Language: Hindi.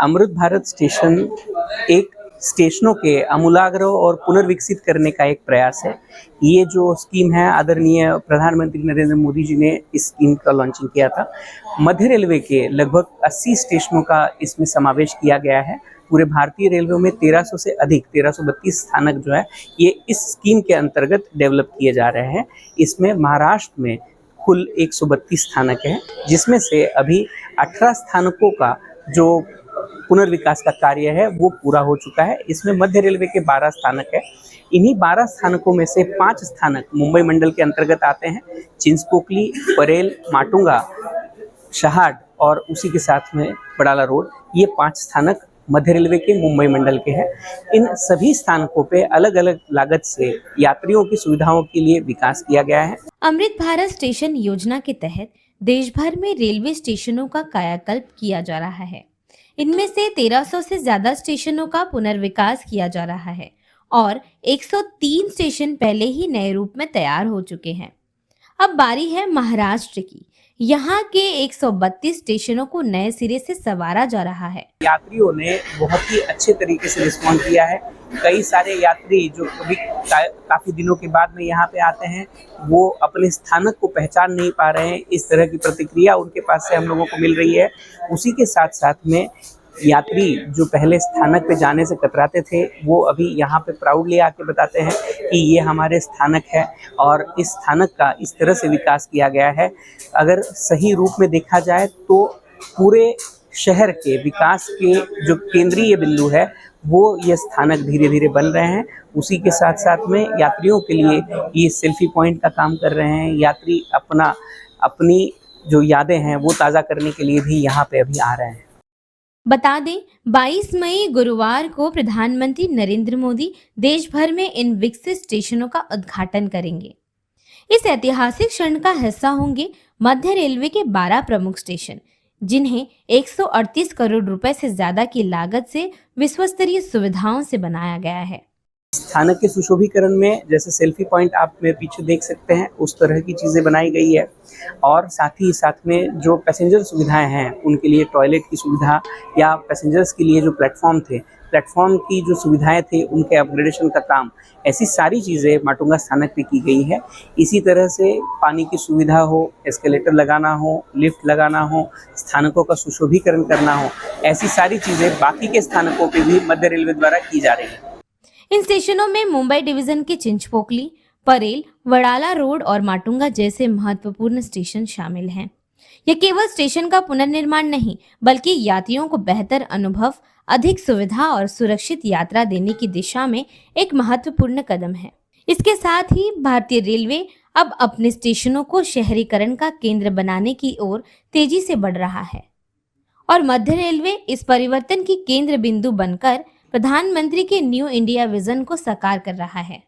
अमृत भारत स्टेशन एक स्टेशनों के आमूलाग्र और पुनर्विकसित करने का एक प्रयास है। ये जो स्कीम है, आदरणीय प्रधानमंत्री नरेंद्र मोदी जी ने इस स्कीम का लॉन्चिंग किया था। मध्य रेलवे के लगभग 80 स्टेशनों का इसमें समावेश किया गया है। पूरे भारतीय रेलवे में 1300 से अधिक 1332 स्थानक जो है ये इस स्कीम के अंतर्गत डेवलप किए जा रहे हैं। इसमें महाराष्ट्र में कुल 132 स्थानक हैं, जिसमें से अभी 18 स्थानकों का जो पुनर्विकास का कार्य है वो पूरा हो चुका है। इसमें मध्य रेलवे के 12 स्थानक है। इन्हीं 12 स्थानकों में से 5 स्थानक मुंबई मंडल के अंतर्गत आते हैं। चिंचपोकली, परेल, माटुंगा, शहाड और उसी के साथ में बड़ाला रोड, ये 5 स्थानक मध्य रेलवे के मुंबई मंडल के हैं। इन सभी स्थानकों पे अलग अलग लागत से यात्रियों की सुविधाओं के लिए विकास किया गया है। अमृत भारत स्टेशन योजना के तहत देश भर में रेलवे स्टेशनों का कायाकल्प किया जा रहा है। इनमें से 1300 से ज्यादा स्टेशनों का पुनर्विकास किया जा रहा है और 103 स्टेशन पहले ही नए रूप में तैयार हो चुके हैं। अब बारी है महाराष्ट्र की। यहाँ के 132 स्टेशनों को नए सिरे से संवारा जा रहा है। यात्रियों ने बहुत ही अच्छे तरीके से रिस्पॉन्ड किया है। कई सारे यात्री जो कभी काफ़ी दिनों के बाद में यहाँ पे आते हैं, वो अपने स्थानक को पहचान नहीं पा रहे हैं। इस तरह की प्रतिक्रिया उनके पास से हम लोगों को मिल रही है। उसी के साथ साथ में यात्री जो पहले स्थानक पे जाने से कतराते थे, वो अभी यहाँ पे प्राउडली आके बताते हैं कि ये हमारे स्थानक है और इस स्थानक का इस तरह से विकास किया गया है। अगर सही रूप में देखा जाए तो पूरे शहर के विकास के जो केंद्रीय बिंदु है वो ये स्थानक धीरे धीरे बन रहे हैं। उसी के साथ साथ में यात्रियों के लिए ये सेल्फी पॉइंट का काम कर रहे हैं। यात्री अपनी जो यादें हैं वो ताज़ा करने के लिए भी यहाँ पे अभी आ रहे हैं। बता दें, 22 मई गुरुवार को प्रधानमंत्री नरेंद्र मोदी देश भर में इन विकसित स्टेशनों का उद्घाटन करेंगे। इस ऐतिहासिक क्षण का हिस्सा होंगे मध्य रेलवे के 12 प्रमुख स्टेशन, जिन्हें 138 करोड़ रुपए से ज्यादा की लागत से विश्वस्तरीय सुविधाओं से बनाया गया है। स्थानक के सुशोभीकरण में जैसे सेल्फी पॉइंट आप मेरे पीछे देख सकते हैं, उस तरह की चीज़ें बनाई गई है और साथ ही साथ में जो पैसेंजर सुविधाएं हैं उनके लिए टॉयलेट की सुविधा या पैसेंजर्स के लिए जो प्लेटफॉर्म की जो सुविधाएं थे उनके अपग्रेडेशन का काम, ऐसी सारी चीज़ें माटुंगा स्थानक पे की गई है। इसी तरह से पानी की सुविधा हो, एस्केलेटर लगाना हो, लिफ्ट लगाना हो, स्थानकों का सुशोभीकरण करना हो, ऐसी सारी चीज़ें बाकी के स्थानकों पे भी मध्य रेलवे द्वारा की जा रही है। इन स्टेशनों में मुंबई डिवीजन के चिंचपोकली, परेल, वड़ाला रोड और माटुंगा जैसे महत्वपूर्ण स्टेशन शामिल हैं। यह केवल स्टेशन का पुनर्निर्माण नहीं, बल्कि यात्रियों को बेहतर अनुभव, अधिक सुविधा और सुरक्षित यात्रा देने की दिशा में एक महत्वपूर्ण कदम है। इसके साथ ही भारतीय रेलवे अब अपने स्टेशनों को शहरीकरण का केंद्र बनाने की ओर तेजी से बढ़ रहा है और मध्य रेलवे इस परिवर्तन की केंद्र बिंदु बनकर प्रधानमंत्री के न्यू इंडिया विजन को साकार कर रहा है।